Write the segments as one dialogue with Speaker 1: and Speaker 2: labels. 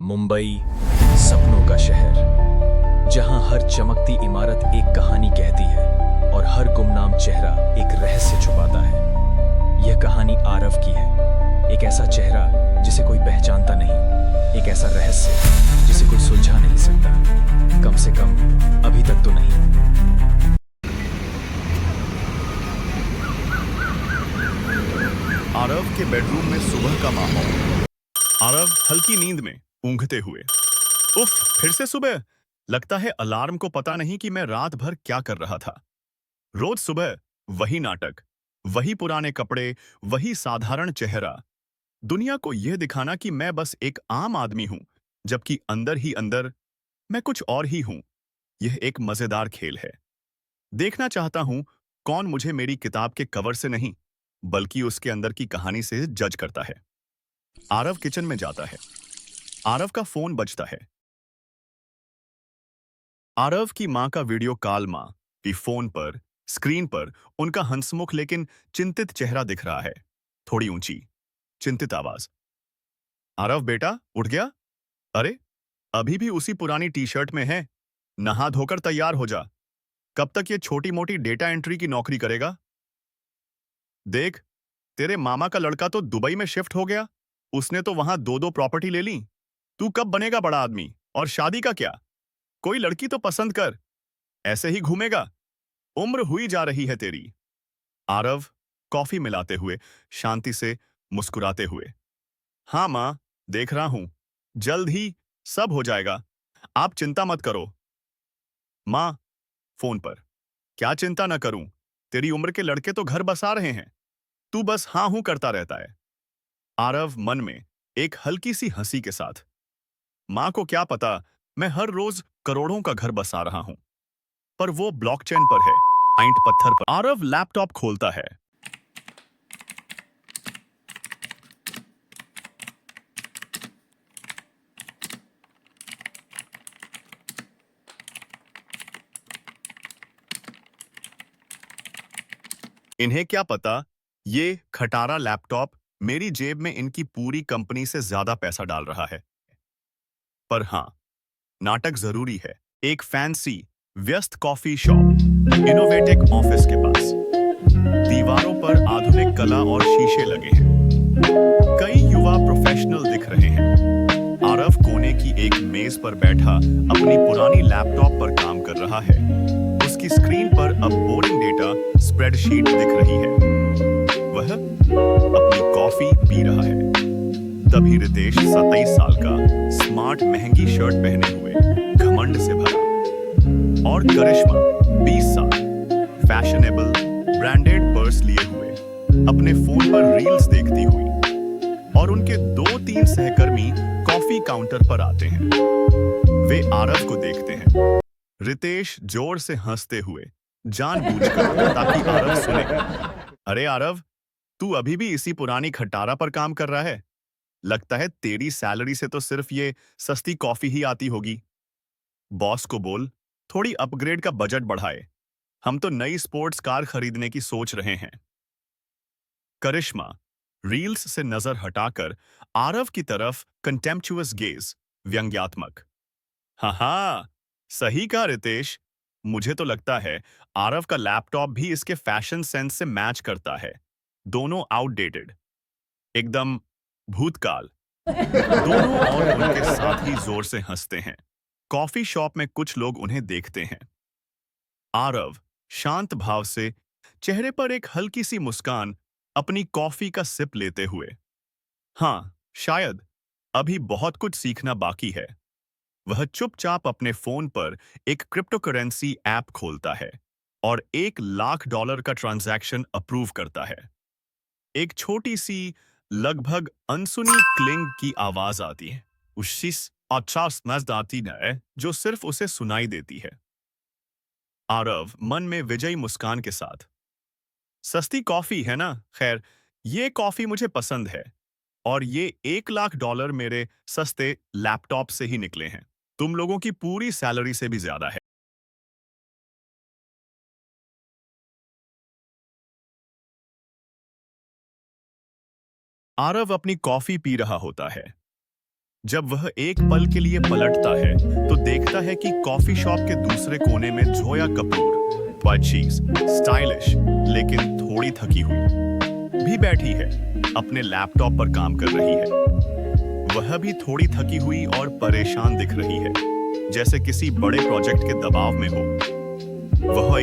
Speaker 1: मुंबई, सपनों का शहर, जहां हर चमकती इमारत एक कहानी कहती है और हर गुमनाम चेहरा एक रहस्य छुपाता है। यह कहानी आरव की है, एक ऐसा चेहरा जिसे कोई पहचानता नहीं, एक ऐसा रहस्य जिसे कोई सुलझा नहीं सकता, कम से कम अभी तक तो नहीं।
Speaker 2: आरव के बेडरूम में सुबह का माहौल। आरव हल्की नींद में ऊँघते हुए। उफ, फिर से सुबह। लगता है अलार्म को पता नहीं कि मैं रात भर क्या कर रहा था। रोज सुबह वही नाटक, वही पुराने कपड़े, वही साधारण चेहरा। दुनिया को यह दिखाना कि मैं बस एक आम आदमी हूं, जबकि अंदर ही अंदर मैं कुछ और ही हूं। यह एक मजेदार खेल है। देखना चाहता हूं कौन मुझे मेरी किताब के कवर से नहीं, बल्कि उसके अंदर की कहानी से जज करता है। आरव किचन में जाता है। आरव का फोन बजता है। आरव की मां का वीडियो कॉल। मां की फोन पर स्क्रीन पर उनका हंसमुख लेकिन चिंतित चेहरा दिख रहा है। थोड़ी ऊंची, चिंतित आवाज। आरव बेटा, उठ गया? अरे, अभी भी उसी पुरानी टी शर्ट में है। नहा धोकर तैयार हो जा। कब तक ये छोटी मोटी डेटा एंट्री की नौकरी करेगा? देख, तेरे मामा का लड़का तो दुबई में शिफ्ट हो गया। उसने तो वहां दो दो प्रॉपर्टी ले ली। तू कब बनेगा बड़ा आदमी? और शादी का क्या? कोई लड़की तो पसंद कर। ऐसे ही घूमेगा? उम्र हुई जा रही है तेरी। आरव कॉफी मिलाते हुए, शांति से मुस्कुराते हुए। हाँ मां, देख रहा हूं। जल्द ही सब हो जाएगा। आप चिंता मत करो। मां फोन पर। क्या चिंता न करूं? तेरी उम्र के लड़के तो घर बसा रहे हैं। तू बस हाँ हूं करता रहता है। आरव मन में एक हल्की सी हंसी के साथ। मां को क्या पता मैं हर रोज करोड़ों का घर बसा रहा हूं। पर वो ब्लॉकचेन पर है, आइंट पत्थर पर। आरव लैपटॉप खोलता है। इन्हें क्या पता, ये खटारा लैपटॉप मेरी जेब में इनकी पूरी कंपनी से ज्यादा पैसा डाल रहा है। पर हां, नाटक जरूरी है। एक फैंसी, व्यस्त कॉफी शॉप, इनोवेटिव ऑफिस के पास। दीवारों पर आधुनिक कला और शीशे लगे हैं। कई युवा प्रोफेशनल दिख रहे हैं। आरव कोने की एक मेज पर बैठा अपनी पुरानी लैपटॉप पर काम कर रहा है। उसकी स्क्रीन पर अब बोरिंग डेटा स्प्रेडशीट दिख रही है। वह अपनी कॉफी पी रहा है। तभी रितेश 27 साल का, स्मार्ट महंगी शर्ट पहने हुए, घमंड से भरा, और करिश्मा 20 साल, फैशनेबल ब्रांडेड पर्स लिए हुए, अपने फोन पर रील्स देखती हुई, और उनके 2-3 सहकर्मी कॉफी काउंटर पर आते हैं। वे आरव को देखते हैं। रितेश जोर से हंसते हुए, जानबूझकर, ताकि आरव सुने। अरे आरव, तू अभी भी इसी पुरानी खटारा पर काम कर रहा है? लगता है तेरी सैलरी से तो सिर्फ ये सस्ती कॉफी ही आती होगी। बॉस को बोल, थोड़ी अपग्रेड का बजट बढ़ाए। हम तो नई स्पोर्ट्स कार खरीदने की सोच रहे हैं। करिश्मा रील्स से नजर हटाकर आरव की तरफ कंटेम्प्चुअस गेज, व्यंग्यात्मक। हाँ, सही कहा रितेश। मुझे तो लगता है आरव का लैपटॉप भी इसके फैशन सेंस से मैच करता है। दोनों आउटडेटेड, एकदम भूतकाल। दोनों और उनके साथ ही जोर से हंसते हैं। कॉफी शॉप में कुछ लोग उन्हें देखते हैं। आरव शांत भाव से, चेहरे पर एक हल्की सी मुस्कान, अपनी कॉफी का सिप लेते हुए। हाँ, शायद अभी बहुत कुछ सीखना बाकी है। वह चुपचाप अपने फोन पर एक क्रिप्टोकरेंसी ऐप खोलता है और $1 लाख का ट्रांजैक्शन अप्रूव करता है। एक छोटी सी, लगभग अनसुनी क्लिंग की आवाज आती है। उस अच्छा स्मज आती है जो सिर्फ उसे सुनाई देती है। आरव मन में विजयी मुस्कान के साथ। सस्ती कॉफी है ना? खैर, ये कॉफी मुझे पसंद है। और ये $1 लाख मेरे सस्ते लैपटॉप से ही निकले हैं। तुम लोगों की पूरी सैलरी से भी ज्यादा है। आरव अपनी कॉफी पी रहा होता है। जब वह एक पल के लिए पलटता है तो देखता है कि कॉफी शॉप के दूसरे कोने में जोया कपूर, पचीस, स्टाइलिश लेकिन थोड़ी थकी हुई भी बैठी है, अपने लैपटॉप पर काम कर रही है। वह भी थोड़ी थकी हुई और परेशान दिख रही है, जैसे किसी बड़े प्रोजेक्ट के दबाव में हो। वह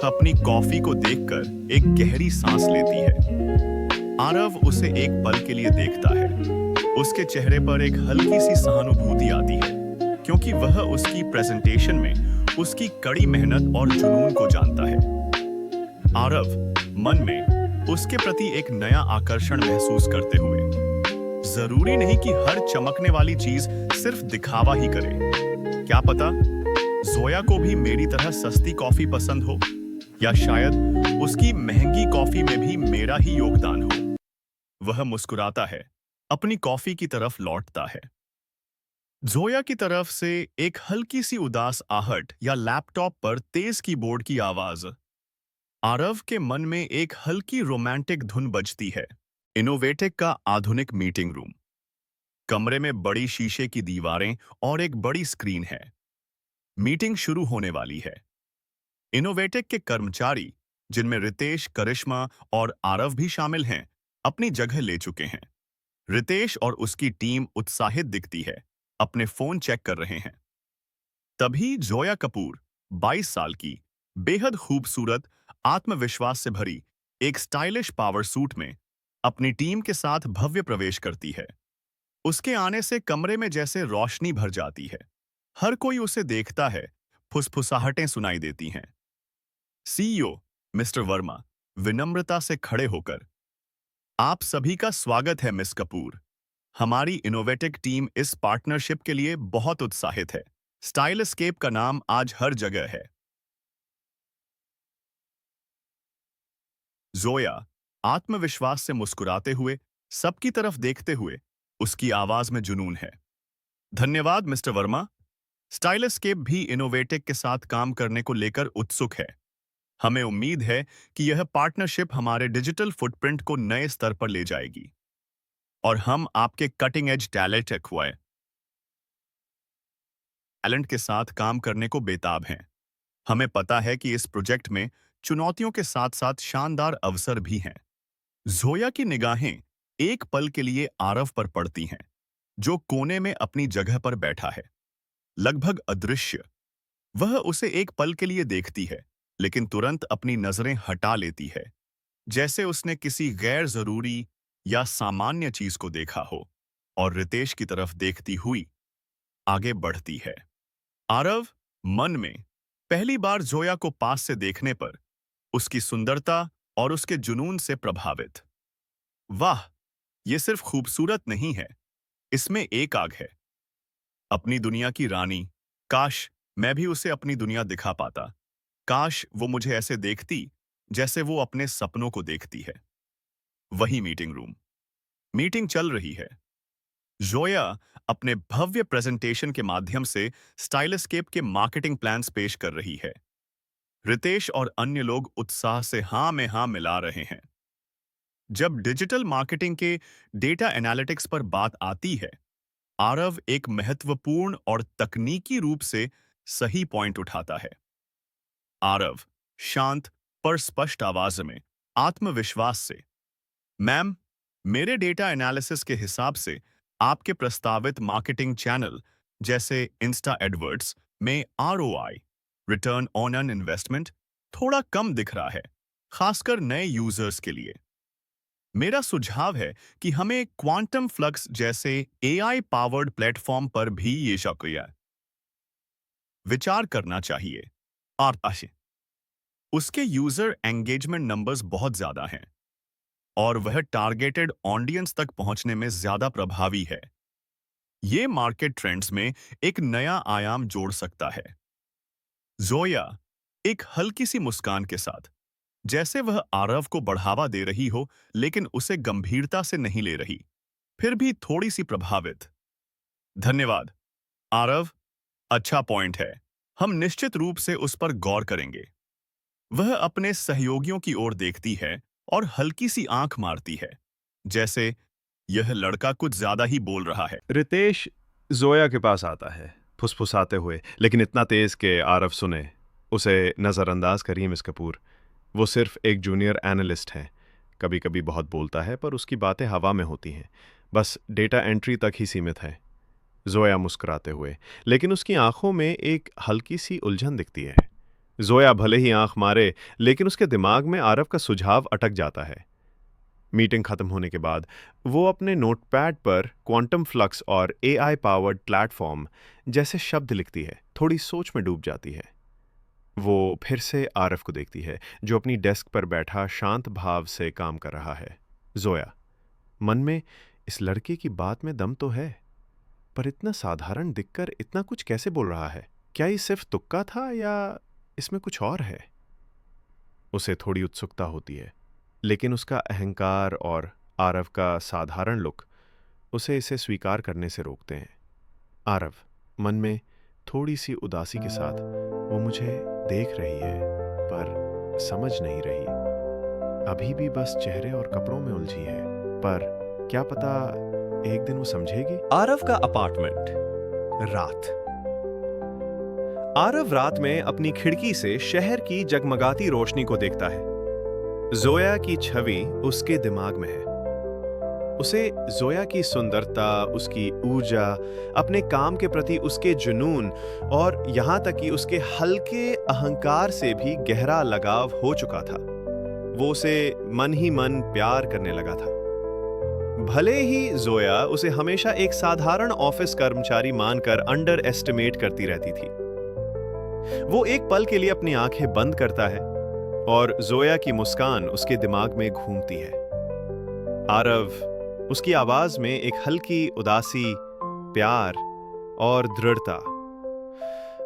Speaker 2: अपनी कॉफी को देखकर एक गहरी सांस लेती है। आरव उसे एक पल के लिए देखता है। उसके चेहरे पर एक हल्की सी सहानुभूति आती है, क्योंकि वह उसकी प्रेजेंटेशन में उसकी कड़ी मेहनत और जुनून को जानता है। आरव मन में उसके प्रति एक नया आकर्षण महसूस करते हुए, जरूरी नहीं कि हर चमकने वाली चीज सिर्फ दिखावा ही करे। क्या पता जोया को भी मेरी तरह सस्ती कॉफी पसंद हो, या शायद उसकी महंगी कॉफी में भी मेरा ही योगदान हो। वह मुस्कुराता है, अपनी कॉफी की तरफ लौटता है। जोया की तरफ से एक हल्की सी उदास आहट या लैपटॉप पर तेज कीबोर्ड की आवाज। आरव के मन में एक हल्की रोमांटिक धुन बजती है। इनोवेटेक का आधुनिक मीटिंग रूम। कमरे में बड़ी शीशे की दीवारें और एक बड़ी स्क्रीन है। मीटिंग शुरू होने वाली है। इनोवेटेक के कर्मचारी, जिनमें रितेश, करिश्मा और आरव भी शामिल हैं, अपनी जगह ले चुके हैं। रितेश और उसकी टीम उत्साहित दिखती है, अपने फोन चेक कर रहे हैं। तभी जोया कपूर, 22 साल की, बेहद खूबसूरत, आत्मविश्वास से भरी एक स्टाइलिश पावर सूट में अपनी टीम के साथ भव्य प्रवेश करती है। उसके आने से कमरे में जैसे रोशनी भर जाती है। हर कोई उसे देखता है, फुसफुसाहटें सुनाई देती हैं। सीईओ मिस्टर वर्मा विनम्रता से खड़े होकर, आप सभी का स्वागत है मिस कपूर। हमारी इनोवेटिक टीम इस पार्टनरशिप के लिए बहुत उत्साहित है। स्टाइलस्केप का नाम आज हर जगह है। जोया आत्मविश्वास से मुस्कुराते हुए, सबकी तरफ देखते हुए, उसकी आवाज में जुनून है। धन्यवाद मिस्टर वर्मा। स्टाइलस्केप भी इनोवेटिक के साथ काम करने को लेकर उत्सुक है। हमें उम्मीद है कि यह पार्टनरशिप हमारे डिजिटल फुटप्रिंट को नए स्तर पर ले जाएगी और हम आपके कटिंग एज टैलेंट के साथ काम करने को बेताब हैं। हमें पता है कि इस प्रोजेक्ट में चुनौतियों के साथ साथ शानदार अवसर भी हैं। जोया की निगाहें एक पल के लिए आरव पर पड़ती हैं, जो कोने में अपनी जगह पर बैठा है, लगभग अदृश्य। वह उसे एक पल के लिए देखती है, लेकिन तुरंत अपनी नजरें हटा लेती है, जैसे उसने किसी गैर जरूरी या सामान्य चीज को देखा हो, और रितेश की तरफ देखती हुई आगे बढ़ती है। आरव मन में पहली बार जोया को पास से देखने पर उसकी सुंदरता और उसके जुनून से प्रभावित। वाह, ये सिर्फ खूबसूरत नहीं है, इसमें एक आग है। अपनी दुनिया की रानी। काश मैं भी उसे अपनी दुनिया दिखा पाता। काश वो मुझे ऐसे देखती जैसे वो अपने सपनों को देखती है। वही मीटिंग रूम। मीटिंग चल रही है। जोया अपने भव्य प्रेजेंटेशन के माध्यम से स्टाइलस्केप के मार्केटिंग प्लान्स पेश कर रही है। रितेश और अन्य लोग उत्साह से हाँ में हाँ मिला रहे हैं। जब डिजिटल मार्केटिंग के डेटा एनालिटिक्स पर बात आती है, आरव एक महत्वपूर्ण और तकनीकी रूप से सही पॉइंट उठाता है। आरव शांत पर स्पष्ट आवाज में, आत्मविश्वास से, मैम, मेरे डेटा एनालिसिस के हिसाब से आपके प्रस्तावित मार्केटिंग चैनल जैसे इंस्टा एडवर्ड्स में ROI, return on an investment, थोड़ा कम दिख रहा है, खासकर नए यूजर्स के लिए। मेरा सुझाव है कि हमें क्वांटम फ्लक्स जैसे एआई पावर्ड प्लेटफॉर्म पर भी ये शौकिया विचार करना चाहिए। और उसके यूजर एंगेजमेंट नंबर्स बहुत ज्यादा हैं और वह टारगेटेड ऑडियंस तक पहुंचने में ज्यादा प्रभावी है। ये मार्केट ट्रेंड्स में एक नया आयाम जोड़ सकता है। जोया एक हल्की सी मुस्कान के साथ, जैसे वह आरव को बढ़ावा दे रही हो लेकिन उसे गंभीरता से नहीं ले रही, फिर भी थोड़ी सी प्रभावित। धन्यवाद आरव, अच्छा पॉइंट है, हम निश्चित रूप से उस पर गौर करेंगे। वह अपने सहयोगियों की ओर देखती है और हल्की सी आंख मारती है, जैसे यह लड़का कुछ ज्यादा ही बोल रहा है।
Speaker 3: रितेश जोया के पास आता है फुसफुसाते हुए, लेकिन इतना तेज कि आरव सुने। उसे नज़रअंदाज करिए मिस कपूर, वो सिर्फ एक जूनियर एनालिस्ट है। कभी कभी बहुत बोलता है पर उसकी बातें हवा में होती हैं, बस डेटा एंट्री तक ही सीमित है। जोया मुस्कुराते हुए, लेकिन उसकी आंखों में एक हल्की सी उलझन दिखती है। जोया भले ही आंख मारे, लेकिन उसके दिमाग में आरव का सुझाव अटक जाता है। मीटिंग खत्म होने के बाद वो अपने नोटपैड पर क्वांटम फ्लक्स और AI पावर्ड प्लेटफॉर्म जैसे शब्द लिखती है। थोड़ी सोच में डूब जाती है। वो फिर से आरव को देखती है, जो अपनी डेस्क पर बैठा शांत भाव से काम कर रहा है। जोया मन में, इस लड़के की बात में दम तो है, पर इतना साधारण दिखकर इतना कुछ कैसे बोल रहा है? क्या ये सिर्फ तुक्का था या इसमें कुछ और है? उसे थोड़ी उत्सुकता होती है, लेकिन उसका अहंकार और आरव का साधारण लुक उसे इसे स्वीकार करने से रोकते हैं। आरव मन में थोड़ी सी उदासी के साथ, वो मुझे देख रही है पर समझ नहीं रही, अभी भी बस चेहरे और कपड़ों में उलझी है, पर क्या पता एक दिन वो समझेगी।
Speaker 4: आरव का अपार्टमेंट।
Speaker 3: रात। आरव रात में अपनी खिड़की से शहर की जगमगाती रोशनी को देखता है। जोया की छवि उसके दिमाग में है। उसे जोया की सुंदरता, उसकी ऊर्जा, अपने काम के प्रति उसके जुनून और यहां तक कि उसके हल्के अहंकार से भी गहरा लगाव हो चुका था। वो उसे मन ही मन प्यार करने लगा था। भले ही जोया उसे हमेशा एक साधारण ऑफिस कर्मचारी मानकर अंडर एस्टिमेट करती रहती थी। वो एक पल के लिए अपनी आंखें बंद करता है और जोया की मुस्कान उसके दिमाग में घूमती है। आरव, उसकी आवाज में एक हल्की उदासी, प्यार और दृढ़ता।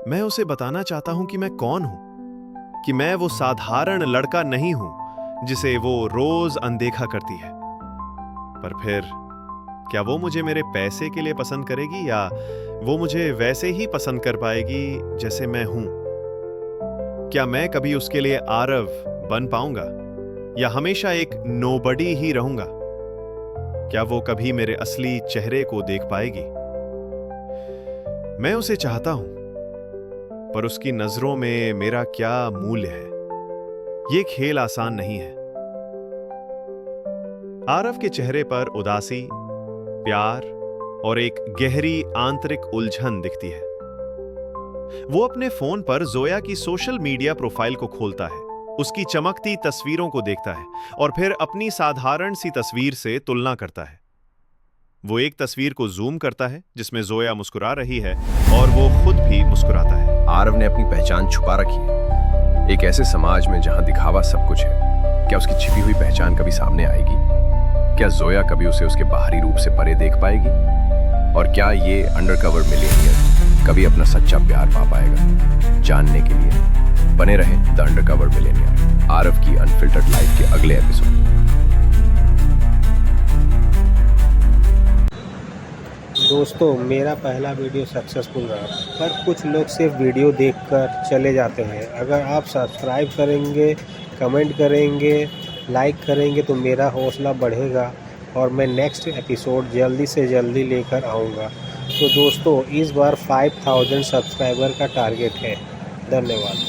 Speaker 3: मैं उसे बताना चाहता हूं कि मैं कौन हूं, कि मैं वो साधारण लड़का नहीं हूं जिसे वो रोज अनदेखा करती है। पर फिर क्या वो मुझे मेरे पैसे के लिए पसंद करेगी या वो मुझे वैसे ही पसंद कर पाएगी जैसे मैं हूं? क्या मैं कभी उसके लिए आरव बन पाऊंगा या हमेशा एक नोबडी ही रहूंगा? क्या वो कभी मेरे असली चेहरे को देख पाएगी? मैं उसे चाहता हूं, पर उसकी नजरों में मेरा क्या मूल्य है? ये खेल आसान नहीं है। आरव के चेहरे पर उदासी, प्यार और एक गहरी आंतरिक उलझन दिखती है। वो अपने फोन पर जोया की सोशल मीडिया प्रोफाइल को खोलता है, उसकी चमकती तस्वीरों को देखता है और फिर अपनी साधारण सी तस्वीर से तुलना करता है। वो एक तस्वीर को जूम करता है जिसमें जोया मुस्कुरा रही है और वो खुद भी मुस्कुराता है।
Speaker 5: आरव ने अपनी पहचान छुपा रखी है, एक ऐसे समाज में जहां दिखावा सब कुछ है। क्या उसकी छिपी हुई पहचान कभी सामने आएगी? क्या जोया कभी उसे उसके बाहरी रूप से परे देख पाएगी? और क्या ये अंडरकवर मिलेनियर कभी अपना सच्चा प्यार पा पाएगा? जानने के लिए बने रहें द अंडरकवर मिलेनियर, आरव की अनफिल्टर्ड लाइफ के अगले एपिसोड।
Speaker 6: दोस्तों, मेरा पहला वीडियो सक्सेसफुल रहा, पर कुछ लोग सिर्फ वीडियो देखकर चले जाते हैं। अगर आप सब्सक्राइब करेंगे, कमेंट करेंगे, लाइक करेंगे तो मेरा हौसला बढ़ेगा और मैं नेक्स्ट एपिसोड जल्दी से जल्दी लेकर आऊँगा। तो दोस्तों, इस बार 5000 सब्सक्राइबर का टारगेट है। धन्यवाद।